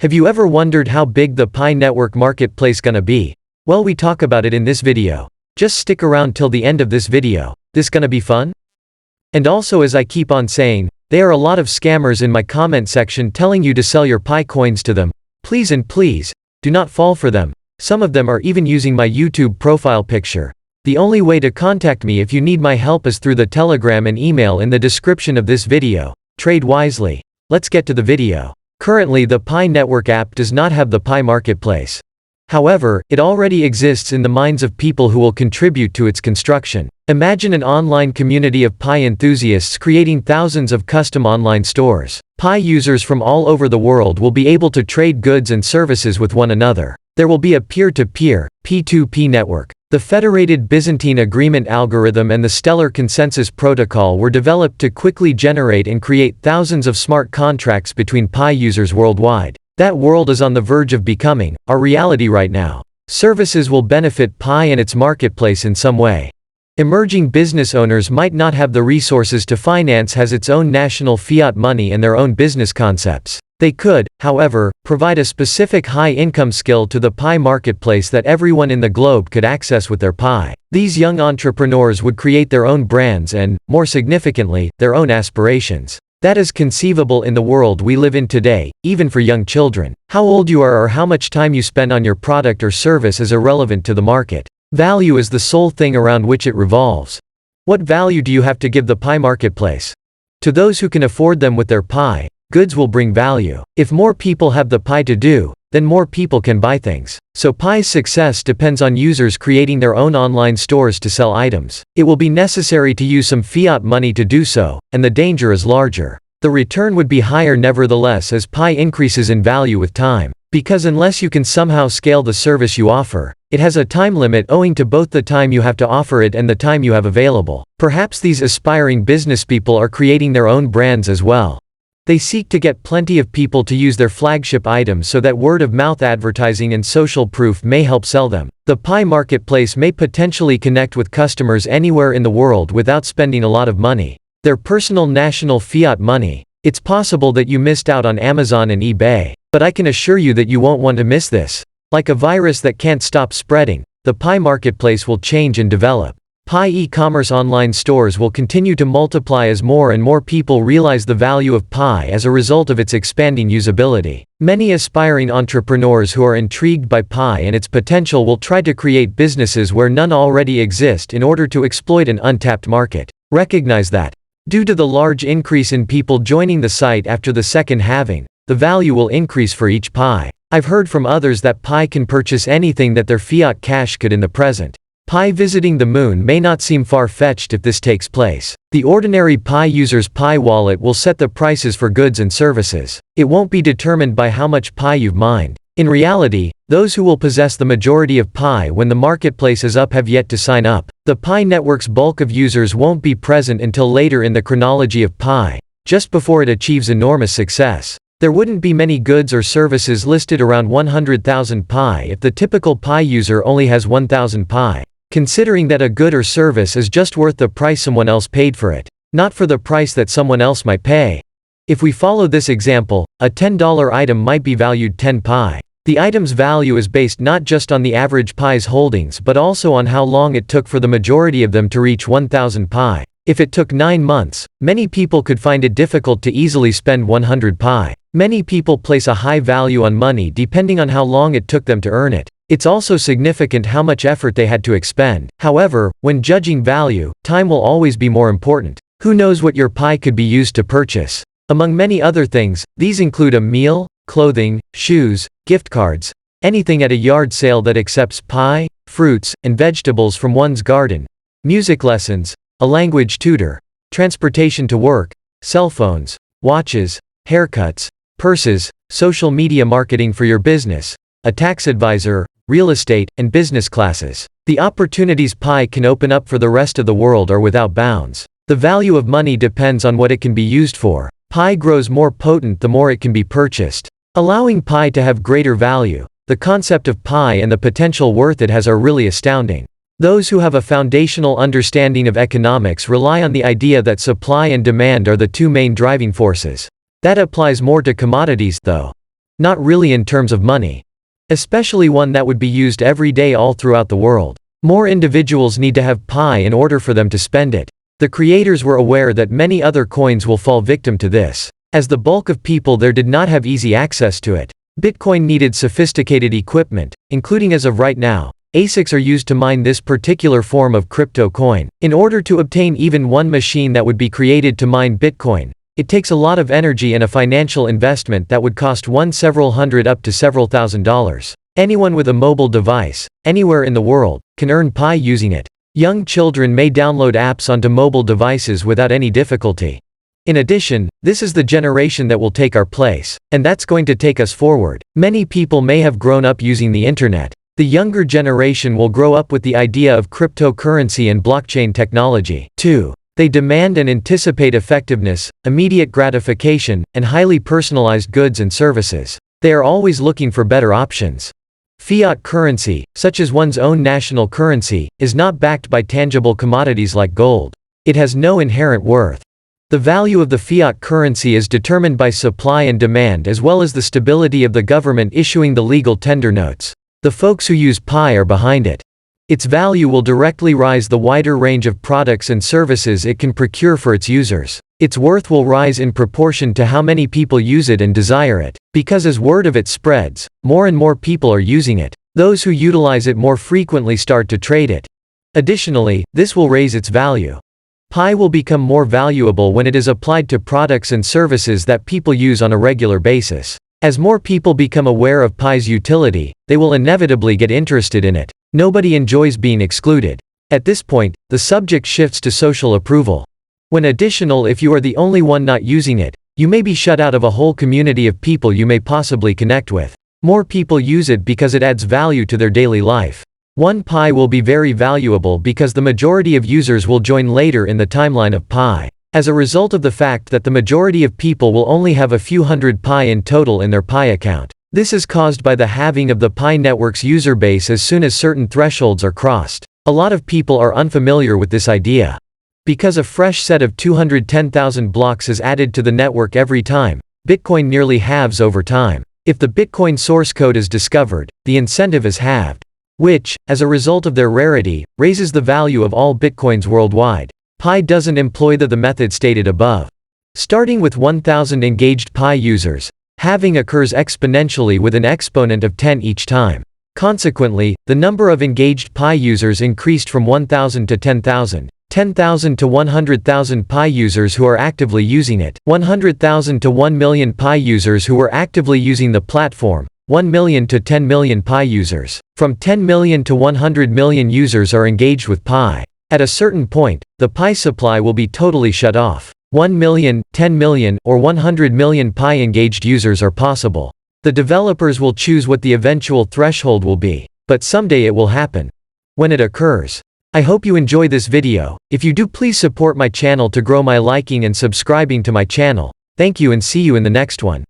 Have you ever wondered how big the Pi network marketplace gonna be? Well, we talk about it in this video. Just stick around till the end of this video. This gonna be fun? And also, as I keep on saying, there are a lot of scammers in my comment section telling you to sell your Pi coins to them. Please and please, do not fall for them. Some of them are even using my YouTube profile picture. The only way to contact me if you need my help is through the Telegram and email in the description of this video. Trade wisely. Let's get to the video. Currently, the Pi network app does not have the Pi marketplace. However, it already exists in the minds of people who will contribute to its construction. Imagine an online community of Pi enthusiasts creating thousands of custom online stores. Pi users from all over the world will be able to trade goods and services with one another. There will be a peer-to-peer, P2P network. The Federated Byzantine Agreement Algorithm and the Stellar Consensus Protocol were developed to quickly generate and create thousands of smart contracts between Pi users worldwide. That world is on the verge of becoming our reality right now. Services will benefit Pi and its marketplace in some way. Emerging business owners might not have the resources to finance has its own national fiat money and their own business concepts. They could, however, provide a specific high-income skill to the Pi marketplace that everyone in the globe could access with their Pi. These young entrepreneurs would create their own brands and, more significantly, their own aspirations. That is conceivable in the world we live in today, even for young children. How old you are or how much time you spend on your product or service is irrelevant to the market. Value is the sole thing around which it revolves. What value do you have to give the Pi marketplace? To those who can afford them with their Pi, goods will bring value. If more people have the Pi to do, then more people can buy things. So Pi's success depends on users creating their own online stores to sell items. It will be necessary to use some fiat money to do so, and the danger is larger. The return would be higher nevertheless as Pi increases in value with time. Because unless you can somehow scale the service you offer, it has a time limit owing to both the time you have to offer it and the time you have available. Perhaps these aspiring businesspeople are creating their own brands as well. They seek to get plenty of people to use their flagship items so that word-of-mouth advertising and social proof may help sell them. The Pi marketplace may potentially connect with customers anywhere in the world without spending a lot of money. Their personal national fiat money. It's possible that you missed out on Amazon and eBay. But I can assure you that you won't want to miss this. Like a virus that can't stop spreading, the Pi marketplace will change and develop. Pi e-commerce online stores will continue to multiply as more and more people realize the value of Pi as a result of its expanding usability. Many aspiring entrepreneurs who are intrigued by Pi and its potential will try to create businesses where none already exist in order to exploit an untapped market. Recognize that. Due to the large increase in people joining the site after the second halving, the value will increase for each Pi. I've heard from others that Pi can purchase anything that their fiat cash could in the present. Pi visiting the moon may not seem far-fetched if this takes place. The ordinary Pi user's Pi wallet will set the prices for goods and services. It won't be determined by how much Pi you've mined. In reality, those who will possess the majority of Pi when the marketplace is up have yet to sign up. The Pi network's bulk of users won't be present until later in the chronology of Pi, just before it achieves enormous success. There wouldn't be many goods or services listed around 100,000 Pi if the typical Pi user only has 1,000 Pi. Considering that a good or service is just worth the price someone else paid for it, not for the price that someone else might pay. If we follow this example, a $10 item might be valued 10 Pi. The item's value is based not just on the average Pi's holdings but also on how long it took for the majority of them to reach 1,000 Pi. If it took 9 months, many people could find it difficult to easily spend 100 Pi. Many people place a high value on money depending on how long it took them to earn it. It's also significant how much effort they had to expend. However, when judging value, time will always be more important. Who knows what your Pi could be used to purchase? Among many other things, these include a meal, clothing, shoes, gift cards, anything at a yard sale that accepts Pi, fruits, and vegetables from one's garden, music lessons, a language tutor, transportation to work, cell phones, watches, haircuts, purses, social media marketing for your business, a tax advisor, real estate, and business classes. The opportunities Pi can open up for the rest of the world are without bounds. The value of money depends on what it can be used for. Pi grows more potent the more it can be purchased, allowing Pi to have greater value. The concept of Pi and the potential worth it has are really astounding. Those who have a foundational understanding of economics rely on the idea that supply and demand are the two main driving forces. That applies more to commodities, though. Not really in terms of money. Especially one that would be used every day all throughout the world. More individuals need to have Pi in order for them to spend it. The creators were aware that many other coins will fall victim to this, as the bulk of people there did not have easy access to it. Bitcoin needed sophisticated equipment, including as of right now, ASICs are used to mine this particular form of crypto coin. In order to obtain even one machine that would be created to mine Bitcoin, it takes a lot of energy and a financial investment that would cost several hundred up to several $1,000s. Anyone with a mobile device, anywhere in the world, can earn Pi using it. Young children may download apps onto mobile devices without any difficulty. In addition, this is the generation that will take our place, and that's going to take us forward. Many people may have grown up using the internet. The younger generation will grow up with the idea of cryptocurrency and blockchain technology. 2. They demand and anticipate effectiveness, immediate gratification, and highly personalized goods and services. They are always looking for better options. Fiat currency, such as one's own national currency, is not backed by tangible commodities like gold. It has no inherent worth. The value of the fiat currency is determined by supply and demand as well as the stability of the government issuing the legal tender notes. The folks who use Pi are behind it. Its value will directly rise the wider range of products and services it can procure for its users. Its worth will rise in proportion to how many people use it and desire it, because as word of it spreads, more and more people are using it. Those who utilize it more frequently start to trade it. Additionally, this will raise its value. Pi will become more valuable when it is applied to products and services that people use on a regular basis. As more people become aware of Pi's utility, they will inevitably get interested in it. Nobody enjoys being excluded. At this point, the subject shifts to social approval. When additional, if you are the only one not using it, you may be shut out of a whole community of people you may possibly connect with. More people use it because it adds value to their daily life. One Pi will be very valuable because the majority of users will join later in the timeline of Pi. As a result of the fact that the majority of people will only have a few hundred Pi in total in their Pi account. This is caused by the halving of the Pi network's user base as soon as certain thresholds are crossed. A lot of people are unfamiliar with this idea. Because a fresh set of 210,000 blocks is added to the network every time, Bitcoin nearly halves over time. If the Bitcoin source code is discovered, the incentive is halved, which, as a result of their rarity, raises the value of all Bitcoins worldwide. Pi doesn't employ the method stated above. Starting with 1,000 engaged Pi users, halving occurs exponentially with an exponent of 10 each time. Consequently, the number of engaged Pi users increased from 1,000 to 10,000. 10,000 to 100,000 Pi users who are actively using it, 100,000 to 1 million Pi users who are actively using the platform, 1 million to 10 million Pi users. From 10 million to 100 million users are engaged with Pi. At a certain point, the Pi supply will be totally shut off. 1 million, 10 million, or 100 million Pi engaged users are possible. The developers will choose what the eventual threshold will be, but someday it will happen. When it occurs, I hope you enjoy this video. If you do, please support my channel to grow my liking and subscribing to my channel. Thank you and see you in the next one.